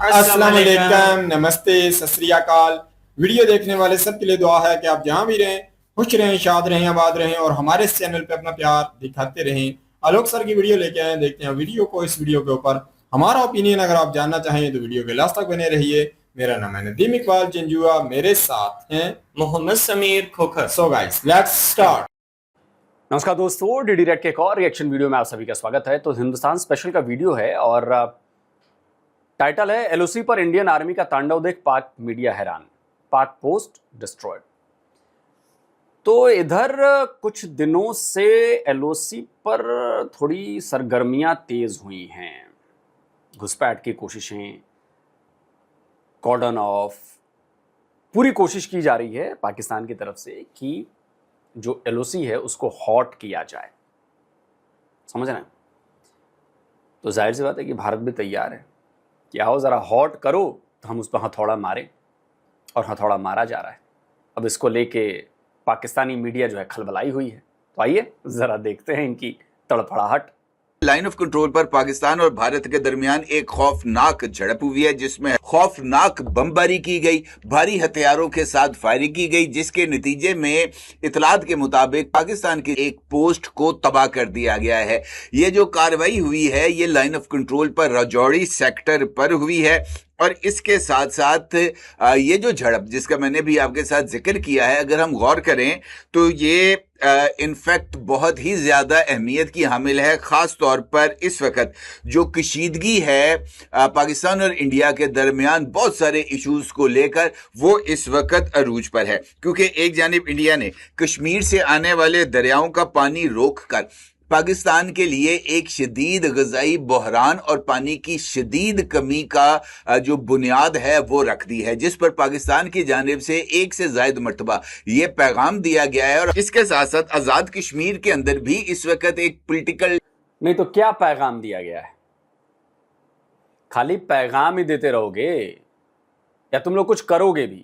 अस्सलाम वालेकुम, नमस्ते, सत श्री अकाल। वीडियो देखने वाले सब के लिए दुआ है कि आप जहां भी रहें खुश रहें, शाद रहें, आबाद रहें और हमारे इस चैनल पे अपना प्यार दिखाते रहें। आलोक सर की वीडियो लेके आए, देखते हैं वीडियो को। इस वीडियो के ऊपर हमारा ओपिनियन अगर आप जानना चाहें तो वीडियो के लास्ट तक बने रहिए। मेरा नाम है नदीम इकबाल जंजुआ, मेरे साथ हैं Mohammad Sameer Khokhar. So guys let's start. नमस्कार दोस्तों, डीडी रेड के एक और रिएक्शन वीडियो में आप सभी का स्वागत है। तो हिंदुस्तान स्पेशल का वीडियो है और टाइटल है एलओसी पर इंडियन आर्मी का तांडव देख पाक मीडिया हैरान, पाक पोस्ट डिस्ट्रॉयड। तो इधर कुछ दिनों से एलओसी पर थोड़ी सरगर्मियां तेज हुई हैं। घुसपैठ की कोशिशें, कॉर्डन ऑफ, पूरी कोशिश की जा रही है पाकिस्तान की तरफ से कि जो एलओसी है उसको हॉट किया जाए। समझ रहे हैं? तो जाहिर सी बात है कि भारत भी तैयार है कि आओ ज़रा हॉट करो तो हम उस पर हथौड़ा मारें, और हथौड़ा मारा जा रहा है। अब इसको लेके पाकिस्तानी मीडिया जो है खलबलाई हुई है। तो आइए ज़रा देखते हैं इनकी तड़फड़ाहट। लाइन ऑफ कंट्रोल पर पाकिस्तान और भारत के दरमियान एक खौफनाक झड़प हुई है, जिसमें खौफनाक बमबारी की गई, भारी हथियारों के साथ फायरिंग की गई, जिसके नतीजे में इतलात के मुताबिक पाकिस्तान की एक पोस्ट को तबाह कर दिया गया है। ये जो कार्रवाई हुई है ये लाइन ऑफ कंट्रोल पर राजौरी सेक्टर पर हुई है। और इसके साथ साथ ये जो झड़प जिसका मैंने भी आपके साथ जिक्र किया है, अगर हम गौर करें तो ये इनफैक्ट बहुत ही ज्यादा अहमियत की हामिल है, खास तौर पर इस वक्त जो कशीदगी है पाकिस्तान और इंडिया के दरमियान बहुत सारे इश्यूज को लेकर, वो इस वक्त अरूज पर है। क्योंकि एक जानिब इंडिया ने कश्मीर से आने वाले दरियाओं का पानी रोककर पाकिस्तान के लिए एक शदीद ग़ज़ाई बहरान और पानी की शदीद कमी का जो बुनियाद है वो रख दी है, जिस पर पाकिस्तान की जानिब से एक से ज़ायद मरतबा ये पैगाम दिया गया है। और इसके साथ साथ आज़ाद कश्मीर के अंदर भी इस वक्त एक पॉलिटिकल, नहीं तो क्या पैगाम दिया गया है? खाली पैगाम ही देते रहोगे या तुम लोग कुछ करोगे भी?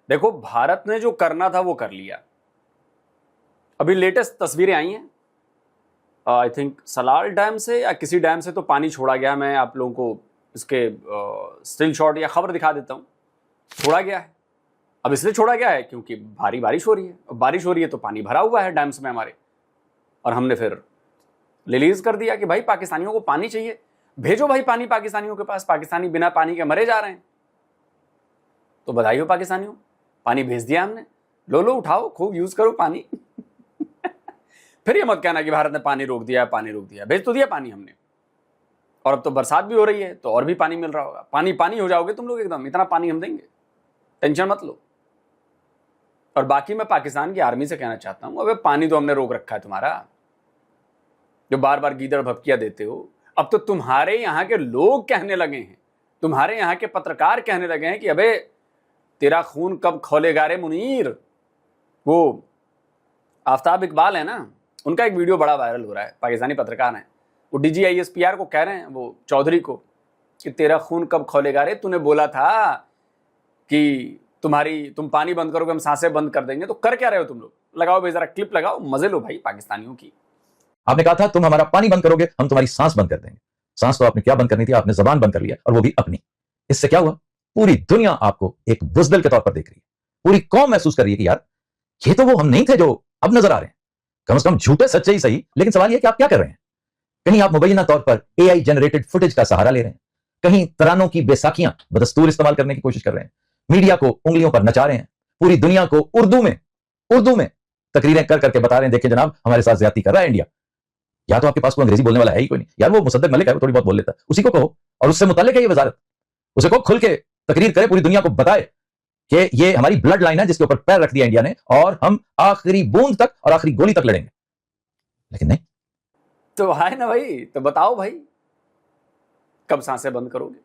देखो, भारत ने जो करना था वो कर लिया। अभी लेटेस्ट तस्वीरें आई हैं, आई थिंक सलाल डैम से या किसी डैम से तो पानी छोड़ा गया। मैं आप लोगों को इसके स्टिल शॉट या खबर दिखा देता हूँ। छोड़ा गया है। अब इसलिए छोड़ा गया है क्योंकि भारी बारिश हो रही है। अब बारिश हो रही है तो पानी भरा हुआ है डैम्स में हमारे, और हमने फिर रिलीज कर दिया कि भाई पाकिस्तानियों को पानी चाहिए, भेजो भाई पानी पाकिस्तानियों के पास। पाकिस्तानी बिना पानी के मरे जा रहे हैं। तो बधाई हो पाकिस्तानियों, पानी भेज दिया हमने। लो लो, उठाओ, खूब यूज करो पानी। फिर ये मत कहना कि भारत ने पानी रोक दिया, पानी रोक दिया। भेज तो दिया पानी हमने, और अब तो बरसात भी हो रही है तो और भी पानी मिल रहा होगा। पानी पानी हो जाओगे तुम लोग एकदम, इतना पानी हम देंगे, टेंशन मत लो। और बाकी मैं पाकिस्तान की आर्मी से कहना चाहता हूं, अबे पानी तो हमने रोक रखा है तुम्हारा, जो बार बार गीदड़ भपकिया देते हो। अब तो तुम्हारे यहाँ के लोग कहने लगे हैं, तुम्हारे यहाँ के पत्रकार कहने लगे हैं कि अबे तेरा खून कब खौलेगा रे मुनीर। वो आफ्ताब इकबाल है ना, उनका एक वीडियो बड़ा वायरल हो रहा है। पाकिस्तानी पत्रकार हैं, वो DGISPR को कह रहे हैं, वो चौधरी को, कि तेरा खून कब खौलेगा रे, तूने बोला था कि तुम पानी बंद करोगे हम सांसें बंद कर देंगे। तो कर क्या रहे हो तुम लोग? लगाओ भाई, जरा क्लिप लगाओ, मजे लो भाई पाकिस्तानियों की। आपने कहा था तुम हमारा पानी बंद करोगे हम तुम्हारी सांस बंद कर देंगे। सांस तो आपने क्या बंद करनी थी, आपने जबान बंद कर लिया, और वो भी अपनी। इससे क्या हुआ? पूरी दुनिया आपको एक बुज़दिल के तौर पर देख रही है। पूरी कौम महसूस कर रही है कि यार ये तो वो हम नहीं थे जो अब नजर आ रहे हैं। कम से कम झूठे सच्चे ही सही, लेकिन सवाल यह कि आप क्या कर रहे हैं? कहीं आप मुबैना तौर पर AI जनरेटेड फुटेज का सहारा ले रहे हैं, कहीं तरानों की बेसाखियां बदस्तूर इस्तेमाल करने की कोशिश कर रहे हैं, मीडिया को उंगलियों पर नचा रहे हैं, पूरी दुनिया को उर्दू में तकरीरें कर करके बता रहे हैं, देखिए जनाब हमारे साथ ज्यादती कर रहा है इंडिया। या तो आपके पास कोई अंग्रेजी बोलने वाला है ही कोई नहीं यार, वो मुसद्दक मलिक है, वो थोड़ी बहुत बोल लेता है, उसी को कहो। और उससे मुताल्लिक है ये वजारत, उसे को खुल के तकरीर करे, पूरी दुनिया को बताए कि ये हमारी ब्लड लाइन है जिसके ऊपर पैर रख दिया इंडिया ने, और हम आखिरी बूंद तक और आखिरी गोली तक लड़ेंगे। लेकिन नहीं। तो है ना भाई, तो बताओ भाई कब सांसें बंद करोगे?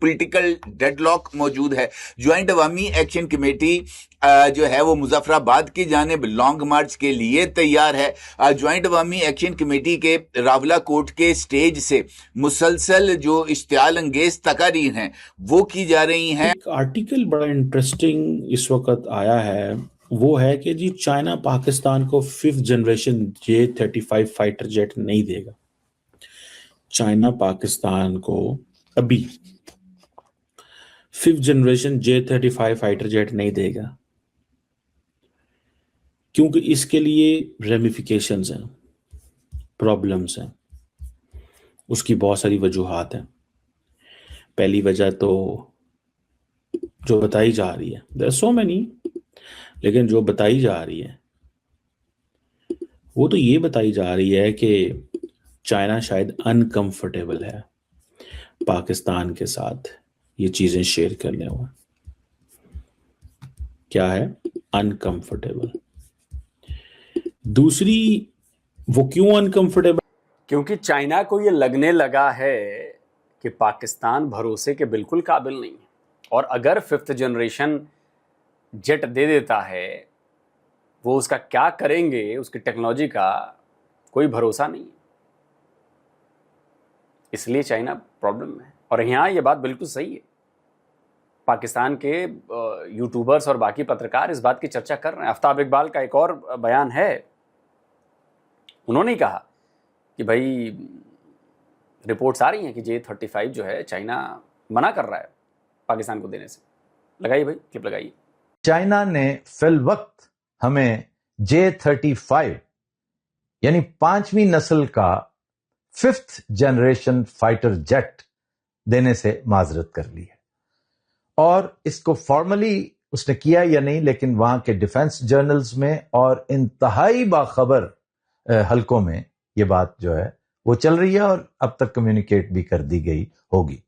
पॉलिटिकल डेडलॉक मौजूद है। ज्वाइंट अवामी एक्शन कमेटी जो है वो मुजफ्फराबाद की जानिब लॉन्ग मार्च के लिए तैयार है। ज्वाइंट अवामी एक्शन कमेटी के रावला कोर्ट के स्टेज से मुसलसल जो इश्तियाल अंगेज तकारीर हैं वो की जा रही हैं। एक आर्टिकल बड़ा इंटरेस्टिंग इस वक्त आया है, वो है कि जी चाइना पाकिस्तान को 5th generation J-35 fighter jet नहीं देगा। चाइना पाकिस्तान को अभी 5th generation J-35 fighter jet नहीं देगा, क्योंकि इसके लिए रेमिफिकेशंस हैं, प्रॉब्लम्स हैं, उसकी बहुत सारी वजूहात हैं। पहली वजह तो जो बताई जा रही है, देयर सो मेनी, लेकिन जो बताई जा रही है वो तो ये बताई जा रही है कि चाइना शायद अनकंफर्टेबल है पाकिस्तान के साथ ये चीजें शेयर करने हुए। क्या है? अनकंफर्टेबल। दूसरी, वो क्यों अनकंफर्टेबल? क्योंकि चाइना को ये लगने लगा है कि पाकिस्तान भरोसे के बिल्कुल काबिल नहीं है, और अगर 5th जनरेशन जेट दे देता है, वो उसका क्या करेंगे, उसकी टेक्नोलॉजी का कोई भरोसा नहीं है। इसलिए चाइना प्रॉब्लम में है। और यहाँ ये बात बिल्कुल सही है, पाकिस्तान के यूट्यूबर्स और बाकी पत्रकार इस बात की चर्चा कर रहे हैं। आफ्ताब इकबाल का एक और बयान है, उन्होंने कहा कि भाई रिपोर्ट्स आ रही हैं कि J-35 जो है चाइना मना कर रहा है पाकिस्तान को देने से। लगाइए भाई, क्लिप लगाइए। चाइना ने फिल वक्त हमें J-35 यानी 5वीं नस्ल का 5th जनरेशन फाइटर जेट देने से माजरत कर ली है। और इसको फॉर्मली उसने किया या नहीं, लेकिन वहां के डिफेंस जर्नल्स में और इंतहाई बाखबर हलकों में ये बात जो है वो चल रही है, और अब तक कम्युनिकेट भी कर दी गई होगी।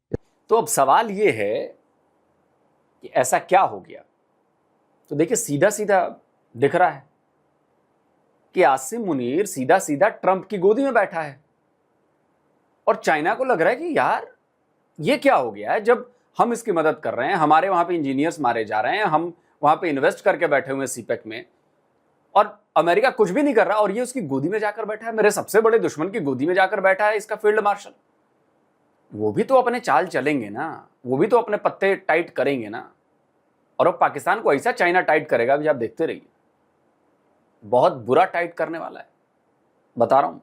तो अब सवाल ये है कि ऐसा क्या हो गया? तो देखिए, सीधा सीधा दिख रहा है कि आसिम मुनीर सीधा सीधा ट्रंप की गोदी में बैठा है, और चाइना को लग रहा है कि यार ये क्या हो गया है, जब हम इसकी मदद कर रहे हैं, हमारे वहां पे इंजीनियर्स मारे जा रहे हैं, हम वहां पे इन्वेस्ट करके बैठे हुए हैं सीपेक में, और अमेरिका कुछ भी नहीं कर रहा, और ये उसकी गोदी में जाकर बैठा है, मेरे सबसे बड़े दुश्मन की गोदी में जाकर बैठा है इसका फील्ड मार्शल। वो भी तो अपने चाल चलेंगे ना, वो भी तो अपने पत्ते टाइट करेंगे ना। और अब पाकिस्तान को ऐसा चाइना टाइट करेगा कि आप देखते रहिए, बहुत बुरा टाइट करने वाला है, बता रहा हूं।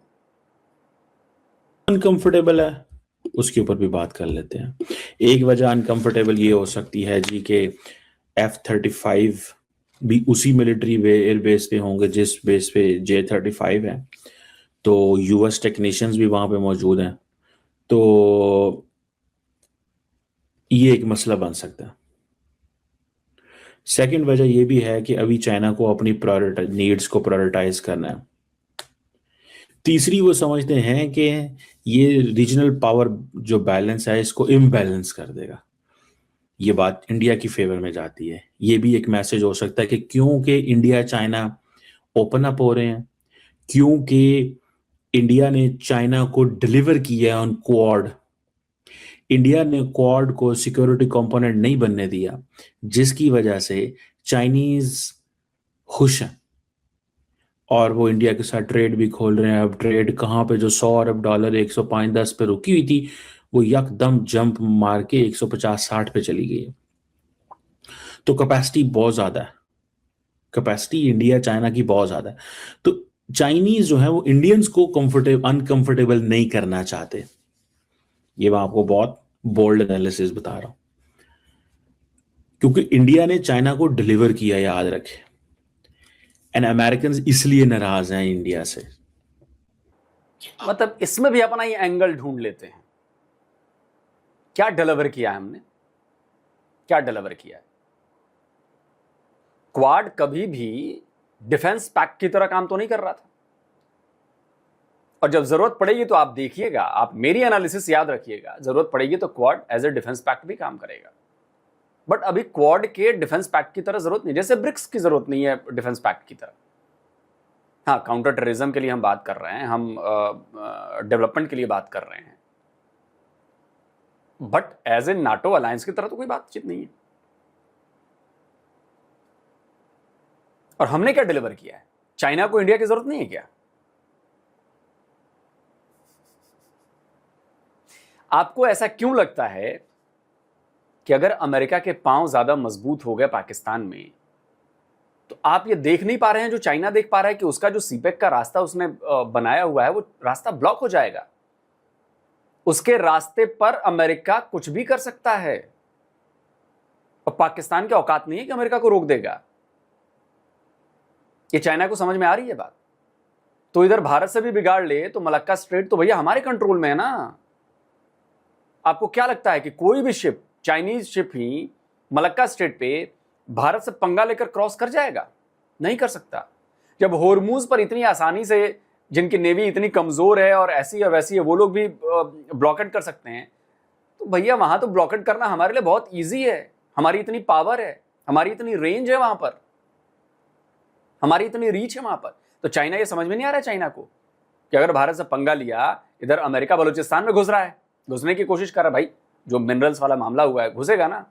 अनकंफर्टेबल है, उसके ऊपर भी बात कर लेते हैं। एक वजह अनकंफर्टेबल ये हो सकती है जी कि F-35 भी उसी मिलिट्री एयर बेस पे होंगे जिस बेस पे J-35 है, तो यूएस टेक्नीशियंस भी वहां पे मौजूद हैं, तो ये एक मसला बन सकता है। सेकंड वजह ये भी है कि अभी चाइना को अपनी नीड्स को प्रायोरिटाइज करना है। तीसरी, वो समझते हैं कि ये रीजनल पावर जो बैलेंस है इसको इम्बैलेंस कर देगा। ये बात इंडिया की फेवर में जाती है। ये भी एक मैसेज हो सकता है कि क्योंकि इंडिया चाइना ओपन अप हो रहे हैं, क्योंकि इंडिया ने चाइना को डिलीवर किया ऑन क्वाड, इंडिया ने क्वाड को सिक्योरिटी कंपोनेंट नहीं बनने दिया, जिसकी वजह से चाइनीज खुश हैं और वो इंडिया के साथ ट्रेड भी खोल रहे हैं। अब ट्रेड कहाँ पे, जो $100 अरब 105-10 पे रुकी हुई थी, वो यकदम जंप मार के 150-60 पे चली गई है। तो कैपेसिटी बहुत ज्यादा है, कैपेसिटी इंडिया चाइना की बहुत ज्यादा है। तो चाइनीज जो है वो इंडियंस को अनकंफर्टेबल नहीं करना चाहते। ये मैं आपको बहुत बोल्ड एनालिसिस बता रहा हूं, क्योंकि इंडिया ने चाइना को डिलीवर किया, याद रखें, एंड अमेरिकन इसलिए नाराज हैं इंडिया से। मतलब इसमें भी अपना ये एंगल ढूंढ लेते हैं, क्या डिलीवर किया है हमने, क्या डिलीवर किया है। क्वाड कभी भी डिफेंस पैक्ट की तरह काम तो नहीं कर रहा था, और जब जरूरत पड़ेगी तो आप देखिएगा, आप मेरी एनालिसिस याद रखिएगा, जरूरत पड़ेगी तो Quad as a defence pact भी काम करेगा। बट अभी क्वाड के डिफेंस पैक्ट की तरह जरूरत नहीं, जैसे ब्रिक्स की जरूरत नहीं है डिफेंस पैक्ट की तरह। हाँ, काउंटर टेररिज्म के लिए हम बात कर रहे हैं, हम डेवलपमेंट के लिए बात कर रहे हैं, but as a NATO alliance की तरह तो कोई बातचीत नहीं है। और हमने क्या डिलीवर किया है? चाइना को इंडिया की जरूरत नहीं है क्या? आपको ऐसा क्यों लगता है कि अगर अमेरिका के पांव ज्यादा मजबूत हो गए पाकिस्तान में, तो आप ये देख नहीं पा रहे हैं जो चाइना देख पा रहा है कि उसका जो सीपेक का रास्ता उसने बनाया हुआ है वो रास्ता ब्लॉक हो जाएगा, उसके रास्ते पर अमेरिका कुछ भी कर सकता है और पाकिस्तान की औकात नहीं है कि अमेरिका को रोक देगा। ये चाइना को समझ में आ रही है बात। तो इधर भारत से भी बिगाड़ ले तो मलक्का स्ट्रेट तो भैया हमारे कंट्रोल में है ना। आपको क्या लगता है कि कोई भी शिप, चाइनीज शिप ही मलक्का स्ट्रेट पे भारत से पंगा लेकर क्रॉस कर जाएगा? नहीं कर सकता। जब होर्मुज पर इतनी आसानी से, जिनकी नेवी इतनी कमजोर है और ऐसी या वैसी है, वो लोग भी ब्लॉकेट कर सकते हैं, तो भैया वहां तो ब्लॉकेट करना हमारे लिए बहुत ईजी है। हमारी इतनी पावर है, हमारी इतनी रेंज है वहां पर, हमारी इतनी रीच है वहां पर। तो चाइना ये समझ में नहीं आ रहा है चाइना को कि अगर भारत से पंगा लिया, इधर अमेरिका बलूचिस्तान में घुस रहा है, घुसने की कोशिश कर रहा है, भाई जो मिनरल्स वाला मामला हुआ है घुसेगा ना,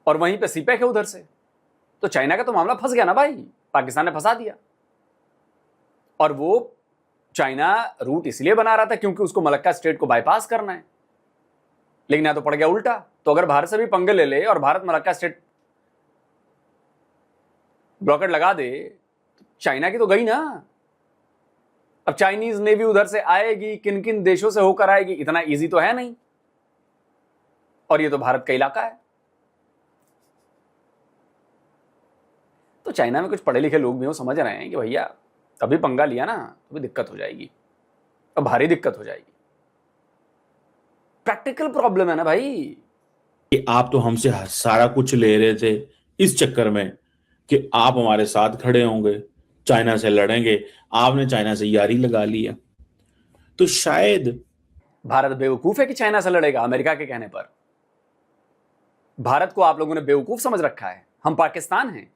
और वहीं पे सीपेक है उधर से, तो चाइना का तो मामला फंस गया ना भाई, पाकिस्तान ने फंसा दिया। और वो चाइना रूट इसलिए बना रहा था क्योंकि उसको मलक्का स्ट्रेट को बाईपास करना है, लेकिन यहां तो पड़ गया उल्टा। तो अगर भारत से भी पंगे ले ले और भारत मलक्का स्ट्रेट ब्लॉकेट लगा दे तो चाइना की तो गई ना। अब चाइनीज नेवी उधर से आएगी, किन किन देशों से होकर आएगी, इतना इजी तो है नहीं, और ये तो भारत का इलाका है। तो चाइना में कुछ पढ़े लिखे लोग भी हो समझ रहे हैं कि भैया अभी पंगा लिया ना तो भी दिक्कत हो जाएगी, अब भारी दिक्कत हो जाएगी। प्रैक्टिकल प्रॉब्लम है ना भाई। कि आप तो हमसे सारा कुछ ले रहे थे इस चक्कर में कि आप हमारे साथ खड़े होंगे, चाइना से लड़ेंगे, आपने चाइना से यारी लगा ली है। तो शायद भारत बेवकूफ है कि चाइना से लड़ेगा अमेरिका के कहने पर। भारत को आप लोगों ने बेवकूफ समझ रखा है। हम पाकिस्तान हैं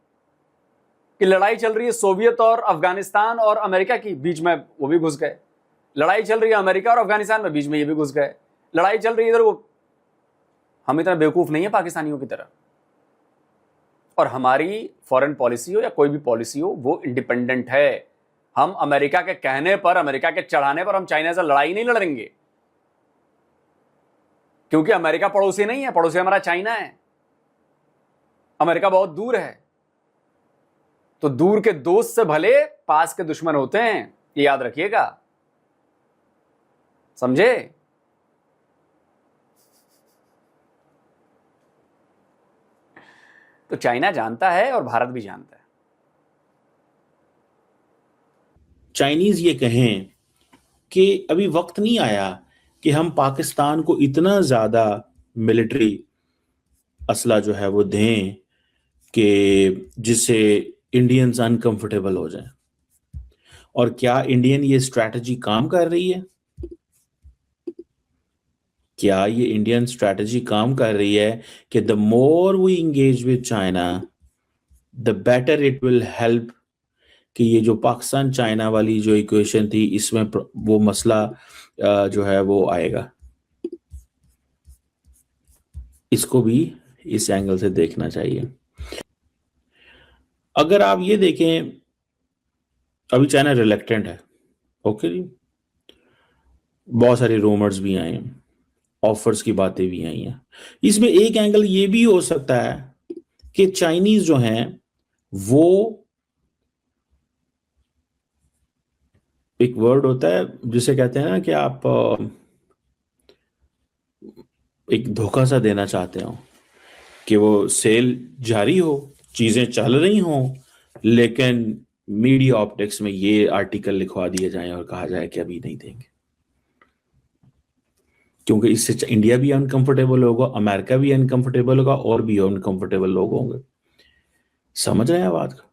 कि लड़ाई चल रही है सोवियत और अफगानिस्तान और अमेरिका की, बीच में वो भी घुस गए। लड़ाई चल रही है अमेरिका और अफगानिस्तान में, बीच में ये भी घुस गए। लड़ाई चल रही है इधर, वो हम इतना बेवकूफ नहीं है पाकिस्तानियों की तरह। और हमारी फॉरेन पॉलिसी हो या कोई भी पॉलिसी हो, वो इंडिपेंडेंट है। हम अमेरिका के कहने पर, अमेरिका के चढ़ाने पर हम चाइना से लड़ाई नहीं लड़ेंगे, क्योंकि अमेरिका पड़ोसी नहीं है, पड़ोसी हमारा चाइना है। अमेरिका बहुत दूर है, तो दूर के दोस्त से भले पास के दुश्मन होते हैं, ये याद रखिएगा, समझे? तो चाइना जानता है और भारत भी जानता है। चाइनीज ये कहें कि अभी वक्त नहीं आया कि हम पाकिस्तान को इतना ज्यादा मिलिट्री असला जो है वो दें कि जिससे इंडियंस अनकंफर्टेबल हो जाएं। और क्या इंडियन ये स्ट्रैटेजी काम कर रही है? क्या ये इंडियन स्ट्रैटेजी काम कर रही है कि the more we engage with China the better it will help, कि ये जो पाकिस्तान चाइना वाली जो इक्वेशन थी, इसमें वो मसला जो है वो आएगा। इसको भी इस एंगल से देखना चाहिए। अगर आप ये देखें, अभी चाइना रिलेक्टेंट है, ओके जी, बहुत सारे रूमर्स भी आए हैं, ऑफर्स की बातें भी आई हैं। इसमें एक एंगल ये भी हो सकता है कि चाइनीज जो हैं वो, एक वर्ड होता है जिसे कहते हैं ना कि आप एक धोखा सा देना चाहते हो कि वो सेल जारी हो, चीजें चल रही हों, लेकिन मीडिया ऑप्टिक्स में ये आर्टिकल लिखवा दिए जाएं और कहा जाए कि अभी नहीं देंगे, क्योंकि इससे इंडिया भी अनकंफर्टेबल होगा, अमेरिका भी अनकंफर्टेबल होगा, और भी अनकंफर्टेबल लोग होंगे। समझ रहे हैं बात का?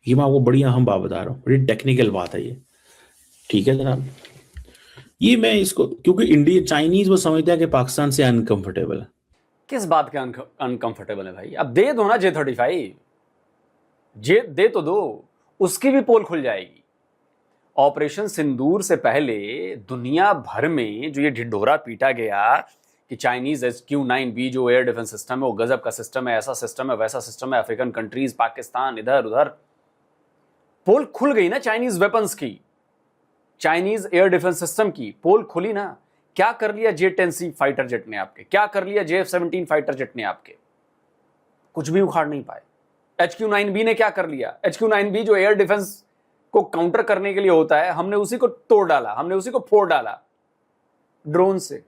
ये मैं आपको बड़ी अहम बात बता रहा हूँ, बड़ी टेक्निकल बात है ये, ठीक है जनाब। ये मैं इसको, क्योंकि इंडिया चाइनीज वो समझते हैं कि पाकिस्तान से अनकंफर्टेबल है। किस बात के अनकंफर्टेबल है भाई? अब दे दो ना J-35, जे दे तो दो, उसकी भी पोल खुल जाएगी। ऑपरेशन सिंदूर से पहले दुनिया भर में जो ये ढिंढोरा पीटा गया कि चाइनीज HQ-9B जो एयर डिफेंस सिस्टम है वो गजब का सिस्टम है, ऐसा सिस्टम है, वैसा सिस्टम है, अफ्रीकन कंट्रीज, पाकिस्तान, इधर उधर, पोल खुल गई ना चाइनीज वेपन्स की, चाइनीज एयर डिफेंस सिस्टम की पोल खुली ना। क्या कर लिया J-10C फाइटर जेट ने आपके, क्या कर लिया JF-17 फाइटर जेट ने आपके? कुछ भी उखाड़ नहीं पाए। HQ-9B ने क्या कर लिया? HQ-9B जो एयर डिफेंस को काउंटर करने के लिए होता है, हमने उसी को तोड़ डाला, हमने उसी को फोड़ डाला। ड्रोन से।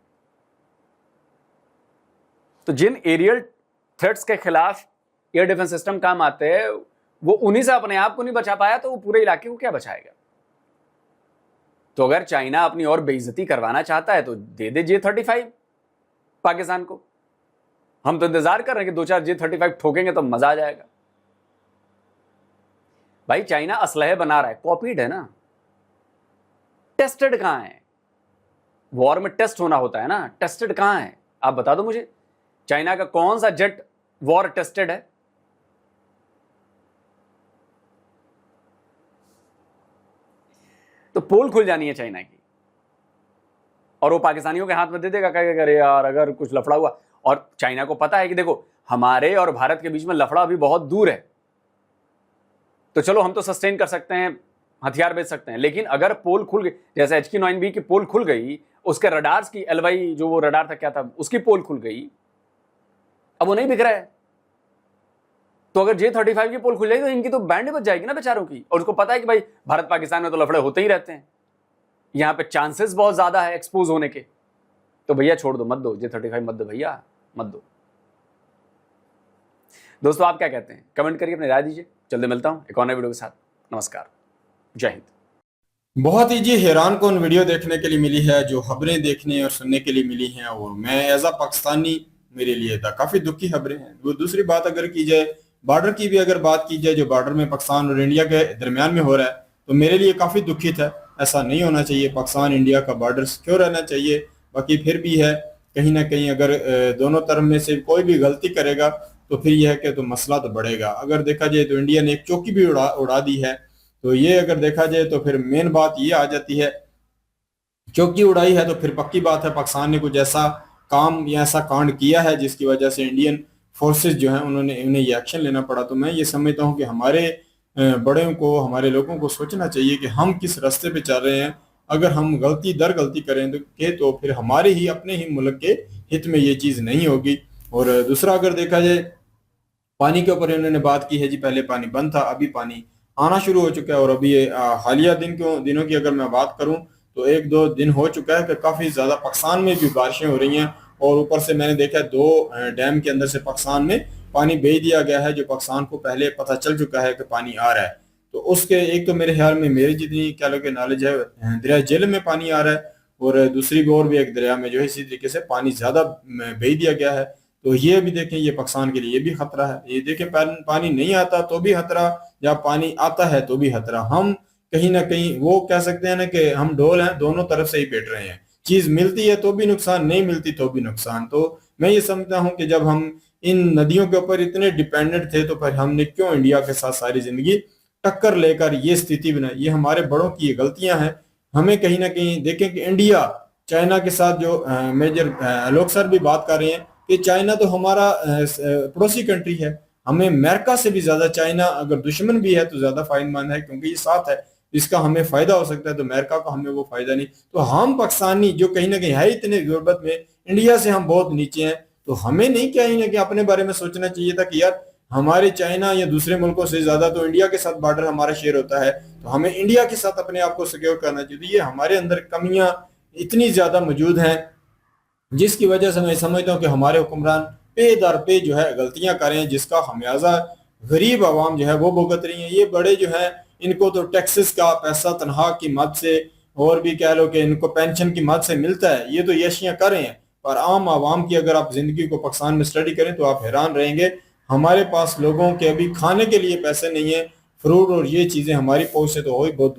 तो जिन एरियल थ्रेट्स के खिलाफ एयर डिफेंस सिस्टम काम आते हैं, वो उन्हीं से अपने आप को नहीं बचा पाया तो वो पूरे इलाके को क्या बचाएगा? तो अगर चाइना अपनी और बेइज्जती करवाना चाहता है तो दे दे J-35 पाकिस्तान को। हम तो इंतजार कर रहे हैं कि 2-4 J-35 ठोकेंगे तो मजा आ जाएगा। भाई चाइना असलहे बना रहा है, कॉपीड है ना, टेस्टेड कहां है? वॉर में टेस्ट होना होता है ना, टेस्टेड कहां है? आप बता दो मुझे, चाइना का कौन सा जेट वॉर टेस्टेड है? तो पोल खुल जानी है चाइना की, और वो पाकिस्तानियों के हाथ में दे देगा, कहेगा अरे यार अगर कुछ लफड़ा हुआ। और चाइना को पता है कि देखो हमारे और भारत के बीच में लफड़ा अभी बहुत दूर है, तो चलो हम तो सस्टेन कर सकते हैं, हथियार बेच सकते हैं, लेकिन अगर पोल खुल गई, जैसे HQ-9B की पोल खुल गई, उसके रडार्स की LY जो वो रडार था क्या था, उसकी पोल खुल गई, अब वो नहीं बिक रहा है। तो अगर J-35 की पोल खुल जाएगी तो इनकी तो बैंड बच जाएगी ना बेचारों की। और उसको पता है कि भाई भारत पाकिस्तान में तो लफड़े होते ही रहते हैं, यहां पे चांसेस बहुत ज्यादा है एक्सपोज होने के। तो भैया छोड़ दो, मत दो J-35, मत दो भैया, मत दो। दोस्तों आप क्या कहते हैं, कमेंट करिए, अपनी राय दीजिए। जल्दी मिलता हूं एक और नए वीडियो के साथ। नमस्कार, जय हिंद। बहुत ही जी हैरान कौन वीडियो देखने के लिए मिली है, जो खबरें देखने और सुनने के लिए मिली हैं, और मैं एज अ पाकिस्तानी मेरे लिए था काफी दुख की खबरें हैं। वो दूसरी बात अगर की जाए, बॉर्डर की भी अगर बात की जाए, जो बॉर्डर में पाकिस्तान और इंडिया के दरमियान में हो रहा है, तो मेरे लिए काफी दुखित है। ऐसा नहीं होना चाहिए, पाकिस्तान इंडिया का बॉर्डर सिक्योर रहना चाहिए। बाकी फिर भी है, कहीं ना कहीं अगर दोनों तरफ में से कोई भी गलती करेगा तो फिर यह है कि तो मसला तो बढ़ेगा। अगर देखा जाए तो इंडिया ने एक चौकी भी उड़ा दी है, तो ये अगर देखा जाए तो फिर मेन बात ये आ जाती है, चौकी उड़ाई है तो फिर पक्की बात है पाकिस्तान ने कुछ ऐसा काम या ऐसा कांड किया है जिसकी वजह से इंडियन फोर्सेस जो हैं उन्हें ये एक्शन लेना पड़ा। तो मैं ये समझता हूँ कि हमारे बड़ों को, हमारे लोगों को सोचना चाहिए कि हम किस रास्ते पे चल रहे हैं। अगर हम गलती दर गलती करें तो फिर हमारे ही अपने ही मुल्क के हित में ये चीज़ नहीं होगी। और दूसरा अगर देखा जाए, पानी के ऊपर इन्होंने बात की है जी, पहले पानी बंद था, अभी पानी आना शुरू हो चुका है। और अभी हालिया दिनों की अगर मैं बात करूं तो 1-2 दिन हो चुका है कि काफ़ी ज़्यादा पाकिस्तान में भी बारिशें हो रही हैं। और ऊपर से मैंने देखा 2 डैम के अंदर से पाकिस्तान में पानी भेज दिया गया है, जो पाकिस्तान को पहले पता चल चुका है कि पानी आ रहा है। तो उसके एक तो मेरे ख्याल में मेरी जितनी क्या लोग नॉलेज है, दरिया जेल में पानी आ रहा है, और दूसरी और भी एक दरिया में जो है इसी तरीके से पानी ज़्यादा भेज दिया गया है। तो ये भी देखें, ये पाकिस्तान के लिए भी खतरा है। ये देखें, पानी नहीं आता तो भी खतरा, या पानी आता है तो भी खतरा। हम कहीं ना कहीं वो कह सकते हैं ना कि हम ढोल हैं, दोनों तरफ से ही पेट रहे हैं। चीज मिलती है तो भी नुकसान, नहीं मिलती तो भी नुकसान। तो मैं ये समझता हूँ कि जब हम इन नदियों के ऊपर इतने डिपेंडेंट थे तो फिर हमने क्यों इंडिया के साथ सारी जिंदगी टक्कर लेकर ये स्थिति बनाई। ये हमारे बड़ों की ये गलतियां हैं। हमें कहीं ना कहीं देखें कि इंडिया चाइना के साथ जो मेजर लोग सर भी बात कर रहे हैं कि चाइना तो हमारा पड़ोसी कंट्री है, हमें अमेरिका से भी ज्यादा चाइना अगर दुश्मन भी है तो ज्यादा फायदेमंद है, क्योंकि ये साथ है, इसका हमें फायदा हो सकता है, तो अमेरिका को हमें वो फायदा नहीं। तो हम पाकिस्तानी जो कहीं ना कहीं है इतने गुर्बत में, इंडिया से हम बहुत नीचे हैं, तो हमें नहीं कहीं ना कहीं अपने बारे में सोचना चाहिए था कि यार हमारे चाइना या दूसरे मुल्कों से ज्यादा तो इंडिया के साथ बॉर्डर हमारा शेयर होता है, तो हमें इंडिया के साथ अपने आप को सिक्योर करना चाहिए। तो ये हमारे अंदर कमियां इतनी ज्यादा मौजूद हैं जिसकी वजह से मैं समझता हूँ कि हमारे हुक्मरान पे दर पे जो है गलतियां कर रहे हैं, जिसका खमियाजा गरीब आवाम जो है वो भुगत रही है। ये बड़े जो है इनको तो टैक्सेस का पैसा तनख्वाह की मद से, और भी कह लो कि इनको पेंशन की मद से मिलता है, ये तो यशियां कर रहे हैं। पर आम आवाम की अगर आप जिंदगी को पाकिस्तान में स्टडी करें तो आप हैरान रहेंगे। हमारे पास लोगों के अभी खाने के लिए पैसे नहीं है, फ्रूट और ये चीजें हमारी पहुंच से तो हो ही बहुत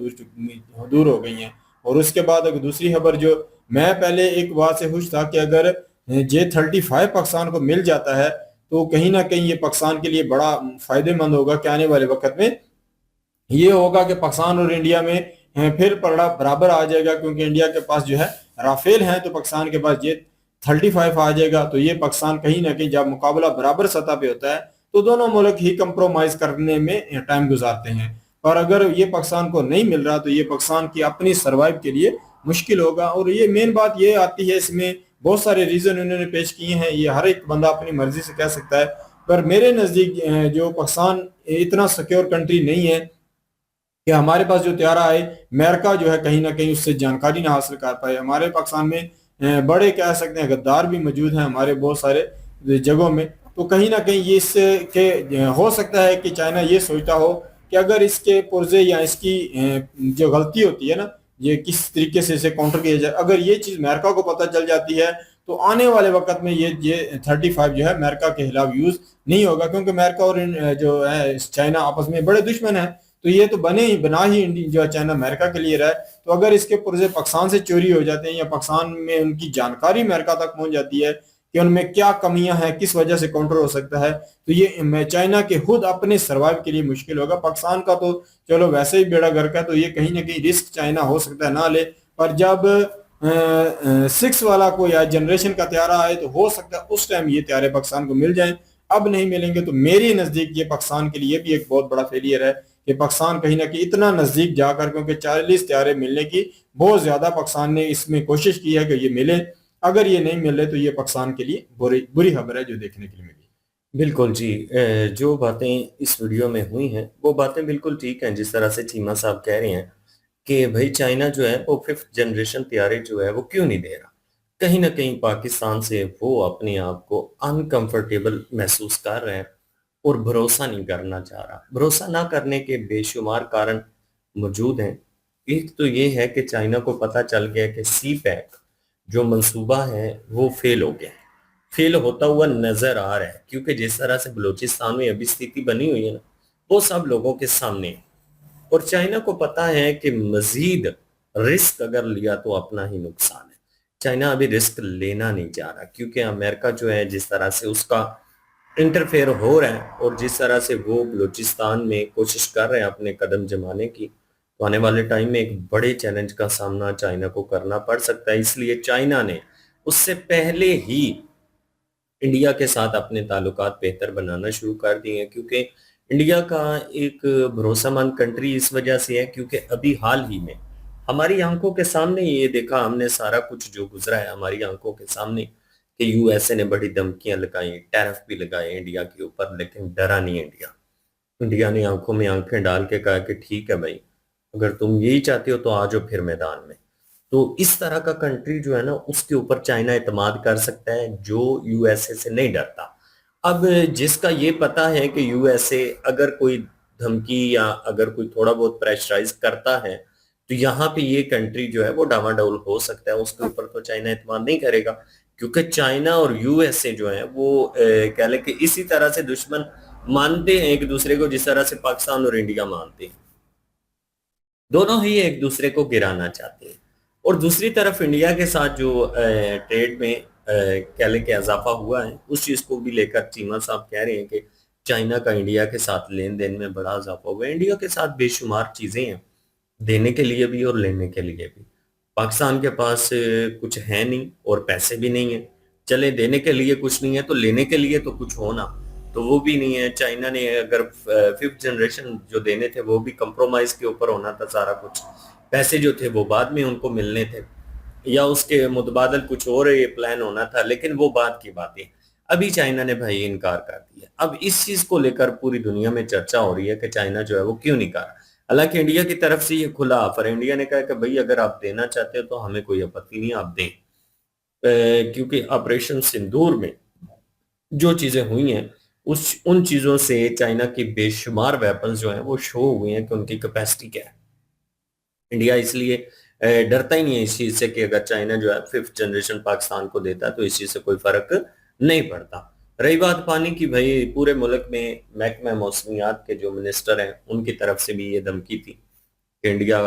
दूर हो गई हैं। और उसके बाद अगर दूसरी खबर, जो मैं पहले एक बात से खुश था कि अगर J-35 पाकिस्तान को मिल जाता है तो कहीं ना कहीं ये पाकिस्तान के लिए बड़ा फायदेमंद होगा कि आने वाले वक्त में ये होगा कि पाकिस्तान और इंडिया में फिर पड़ा बराबर आ जाएगा, क्योंकि इंडिया के पास जो है राफेल हैं तो पाकिस्तान के पास J-35 आ जाएगा। तो ये पाकिस्तान कहीं ना कहीं जब मुकाबला बराबर सतह पे होता है तो दोनों मुल्क ही कंप्रोमाइज करने में टाइम गुजारते हैं। पर अगर ये पाकिस्तान को नहीं मिल रहा तो ये पाकिस्तान की अपनी सर्वाइव के लिए मुश्किल होगा। और ये मेन बात ये आती है, इसमें बहुत सारे रीजन उन्होंने पेश किए हैं, ये हर एक बंदा अपनी मर्जी से कह सकता है। पर मेरे नजदीक जो पाकिस्तान इतना सिक्योर कंट्री नहीं है कि हमारे पास जो त्यारा है, अमेरिका जो है कहीं ना कहीं उससे जानकारी ना हासिल कर पाए। हमारे पाकिस्तान में बड़े कह सकते हैं गद्दार भी मौजूद हैं हमारे बहुत सारे जगहों में। तो कहीं ना कहीं ये इसके हो सकता है कि चाइना ये सोचता हो कि अगर इसके पुर्जे या इसकी जो गलती होती है ना, ये किस तरीके से इसे काउंटर किया जाए, अगर ये चीज अमेरिका को पता चल जाती है तो आने वाले वक्त में ये 35 जो है अमेरिका के खिलाफ यूज नहीं होगा, क्योंकि अमेरिका और जो है चाइना आपस में बड़े दुश्मन है। तो ये तो बना ही जो है चाइना अमेरिका के लिए रहा है। तो अगर इसके पुर्जे पाकिस्तान से चोरी हो जाते हैं या पाकिस्तान में उनकी जानकारी अमेरिका तक पहुंच जाती है कि उनमें क्या कमियां हैं, किस वजह से काउंटर हो सकता है, तो ये चाइना के खुद अपने सर्वाइव के लिए मुश्किल होगा। पाकिस्तान का तो चलो वैसे ही बेड़ा गर्क है, तो ये कहीं ना कहीं रिस्क चाइना हो सकता है ना ले। पर जब 6 वाला कोई या जनरेशन का त्यारा आए तो हो सकता है उस टाइम ये त्यारे पाकिस्तान को मिल जाएं। अब नहीं मिलेंगे तो मेरे नजदीक ये पाकिस्तान के लिए भी एक बहुत बड़ा फेलियर है कि पाकिस्तान कहीं ना कहीं इतना नजदीक जाकर, क्योंकि 40 त्यारे मिलने की बहुत ज्यादा पाकिस्तान ने इसमें कोशिश की है कि ये मिले, अगर ये नहीं मिल रहे तो ये पाकिस्तान के लिए बुरी खबर है जो देखने के लिए मिली। बिल्कुल जी। जो बातें इस वीडियो में हुई हैं वो बातें बिल्कुल ठीक हैं। जिस तरह से चीमा साहब कह रहे हैं कि भाई चाइना जो है वो 5th जनरेशन तैयारी जो है वो क्यों नहीं दे रहा, कहीं ना कहीं पाकिस्तान से वो अपने आप को अनकंफर्टेबल महसूस कर रहे हैं और भरोसा नहीं करना चाह रहा। भरोसा ना करने के बेशुमार कारण मौजूद हैं। एक तो ये है कि चाइना को पता चल गया कि सी पैक जो मंसूबा है वो फेल हो गया, फेल होता हुआ नजर आ रहा है, क्योंकि जिस तरह से बलूचिस्तान में अभी स्थिति बनी हुई है ना, वो सब लोगों के सामने है। और चाइना को पता है कि मजीद रिस्क अगर लिया तो अपना ही नुकसान है। चाइना अभी रिस्क लेना नहीं चाह रहा, क्योंकि अमेरिका जो है जिस तरह से उसका इंटरफेयर हो रहा है और जिस तरह से वो बलूचिस्तान में कोशिश कर रहे हैं अपने कदम जमाने की, तो आने वाले टाइम में एक बड़े चैलेंज का सामना चाइना को करना पड़ सकता है। इसलिए चाइना ने उससे पहले ही इंडिया के साथ अपने ताल्लुकात बेहतर बनाना शुरू कर दिए हैं, क्योंकि इंडिया का एक भरोसेमंद कंट्री इस वजह से है क्योंकि अभी हाल ही में हमारी आंखों के सामने ये देखा हमने, सारा कुछ जो गुजरा है हमारी आंखों के सामने कि यूएसए ने बड़ी धमकियां लगाई, टैरिफ भी लगाए इंडिया के ऊपर, लेकिन डरा नहीं इंडिया। इंडिया ने आंखों में आंखें डाल के कहा कि ठीक है भाई, अगर तुम यही चाहते हो तो आ जाओ फिर मैदान में। तो इस तरह का कंट्री जो है ना, उसके ऊपर चाइना इत्मीनाद कर सकता है जो यूएसए से नहीं डरता। अब जिसका ये पता है कि यूएसए अगर कोई धमकी या अगर कोई थोड़ा बहुत प्रेशराइज करता है तो यहाँ पे ये कंट्री जो है वो डामाडोल हो सकता है, उसके ऊपर तो चाइना इत्मीनाद नहीं करेगा, क्योंकि चाइना और यूएसए जो है वो कह लें कि इसी तरह से दुश्मन मानते हैं एक दूसरे को, जिस तरह से पाकिस्तान और इंडिया मानते हैं। दोनों ही एक दूसरे को गिराना चाहते हैं। और दूसरी तरफ इंडिया के साथ जो ट्रेड में कह लें कि इजाफा हुआ है, उस चीज को भी लेकर चीमा साहब कह रहे हैं कि चाइना का इंडिया के साथ लेन देन में बड़ा इजाफा हुआ है। इंडिया के साथ बेशुमार चीजें हैं, देने के लिए भी और लेने के लिए भी। पाकिस्तान के पास कुछ है नहीं और पैसे भी नहीं है, चले देने के लिए कुछ नहीं है तो लेने के लिए तो कुछ हो ना, तो वो भी नहीं है। चाइना ने अगर 5th जनरेशन जो देने थे वो भी कंप्रोमाइज के ऊपर होना था सारा कुछ, पैसे जो थे वो बाद में उनको मिलने थे या उसके मुतबादल कुछ और ये प्लान होना था, लेकिन वो बात की बातें। अभी चाइना ने भाई इनकार कर दिया। अब इस चीज को लेकर पूरी दुनिया में चर्चा हो रही है कि चाइना जो है वो क्यों नहीं कर रहा। हालांकि इंडिया की तरफ से ये खुला ऑफर है, इंडिया ने कहा कि भाई अगर आप देना चाहते हो तो हमें कोई आपत्ति नहीं, आप दें। क्योंकि ऑपरेशन सिंदूर में जो चीजें हुई हैं उन चीजों से चाइना की बेशुमार वेपन्स जो हैं वो शो हुए हैं कि उनकी कैपेसिटी क्या है। इंडिया इसलिए डरता ही नहीं है इस चीज से कि अगर चाइना जो है 5th जनरेशन पाकिस्तान को देता है तो इस चीज से कोई फर्क नहीं पड़ता। रही बात पानी की, भाई पूरे मुल्क में महकमा मौसमियात के जो मिनिस्टर हैं उनकी तरफ से भी ये धमकी थी कि इंडिया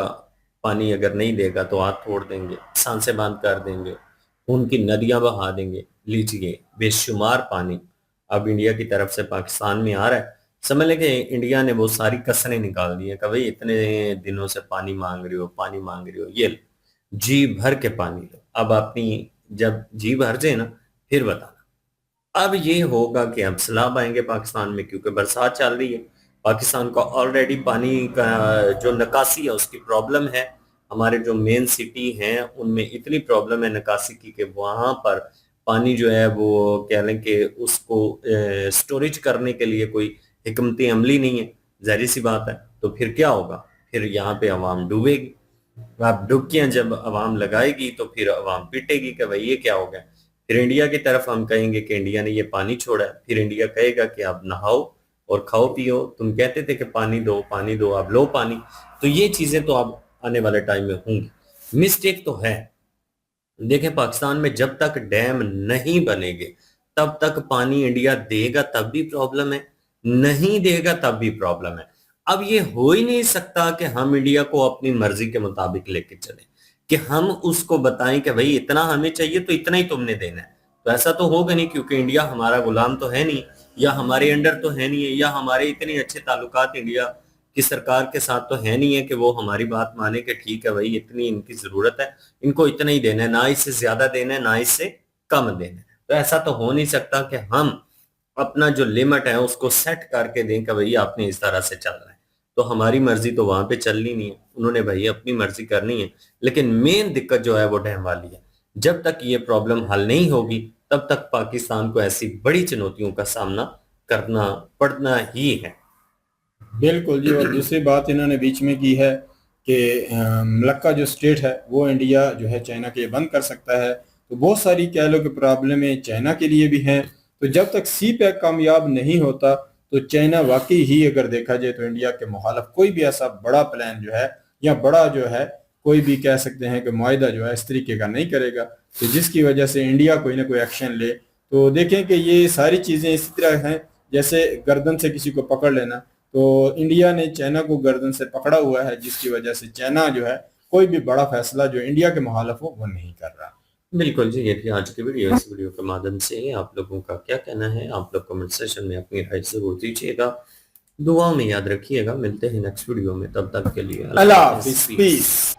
पानी अगर नहीं देगा तो हाथ तोड़ देंगे, सांसें बंद कर देंगे, उनकी नदियां बहा देंगे। लीजिए बेशुमार पानी अब इंडिया की तरफ से पाकिस्तान में आ रहा है। समझ लें कि इंडिया ने वो सारी कसरें निकाल दी है कि भाई इतने दिनों से पानी मांग रहे हो, पानी मांग रहे हो, ये लो, जी भर के पानी लो। अब अपनी जब जी भर जाए ना फिर बताना। अब ये होगा कि अब सैलाब आएंगे पाकिस्तान में, क्योंकि बरसात चल रही है। पाकिस्तान का ऑलरेडी पानी का जो निकासी है उसकी प्रॉब्लम है। हमारे जो मेन सिटी हैं उनमें इतनी प्रॉब्लम है निकासी की कि वहां पर पानी जो है वो कह लें कि उसको स्टोरेज करने के लिए कोई हिकमती अमली नहीं है। जाहिर सी बात है, तो फिर क्या होगा, फिर यहाँ पे आवाम डूबेगी। आप डुबकियां जब अवाम लगाएगी तो फिर अवाम पिटेगी कि भाई ये क्या हो गया। फिर इंडिया की तरफ हम कहेंगे कि इंडिया ने ये पानी छोड़ा है, फिर इंडिया कहेगा कि आप नहाओ और खाओ पियो, तुम कहते थे कि पानी दो, आप लो पानी। तो ये चीजें तो अब आने वाले टाइम में होंगी। मिस्टेक तो है, देखें पाकिस्तान में जब तक डैम नहीं बनेंगे तब तक पानी इंडिया देगा तब भी प्रॉब्लम है, नहीं देगा तब भी प्रॉब्लम है। अब ये हो ही नहीं सकता कि हम इंडिया को अपनी मर्जी के मुताबिक लेके चले, कि हम उसको बताएं कि भाई इतना हमें चाहिए तो इतना ही तुमने देना है। तो ऐसा तो होगा नहीं, क्योंकि इंडिया हमारा गुलाम तो है नहीं, या हमारे अंडर तो है नहीं है, या हमारे इतने अच्छे ताल्लुकात इंडिया की सरकार के साथ तो है नहीं है कि वो हमारी बात माने कि ठीक है भाई इतनी इनकी जरूरत है, इनको इतना ही देना है, ना इससे ज्यादा देना है ना इससे कम देना है। तो ऐसा तो हो नहीं सकता कि हम अपना जो लिमिट है उसको सेट करके दें कि भाई आपने इस तरह से चलना है। तो हमारी मर्जी तो वहां पे चलनी नहीं है, उन्होंने भाई अपनी मर्जी करनी है। लेकिन मेन दिक्कत जो है वो डैम वाली है। जब तक ये प्रॉब्लम हल नहीं होगी तब तक पाकिस्तान को ऐसी बड़ी चुनौतियों का सामना करना पड़ना ही है। बिल्कुल जी। और दूसरी बात इन्होंने बीच में की है कि मलक्का जो स्टेट है वो इंडिया जो है चाइना के बंद कर सकता है। तो बहुत सारी कह लो कि प्रॉब्लमें चाइना के लिए भी हैं। तो जब तक सी पैक कामयाब नहीं होता तो चाइना वाकई ही अगर देखा जाए तो इंडिया के मुखालिफ कोई भी ऐसा बड़ा प्लान जो है या बड़ा जो है कोई भी कह सकते हैं कि मुआहिदा जो है इस तरीके का नहीं करेगा। तो जिसकी वजह से इंडिया कोई ना कोई एक्शन ले। तो देखें कि ये सारी चीज़ें इसी तरह हैं जैसे गर्दन से किसी को पकड़ लेना। तो इंडिया ने चाइना को गर्दन से पकड़ा हुआ है, जिसकी वजह से चाइना जो है कोई भी बड़ा फैसला जो इंडिया के मुखालिफ हो वो नहीं कर रहा। बिल्कुल जी, ये थी आज की वीडियो। इस वीडियो के माध्यम से आप लोगों का क्या कहना है, आप लोग कमेंट सेशन में अपनी राय जरूर दीजिएगा। दुआ में याद रखिएगा। मिलते हैं नेक्स्ट वीडियो में, तब तक के लिए अल्लाह हाफिज़, पीस।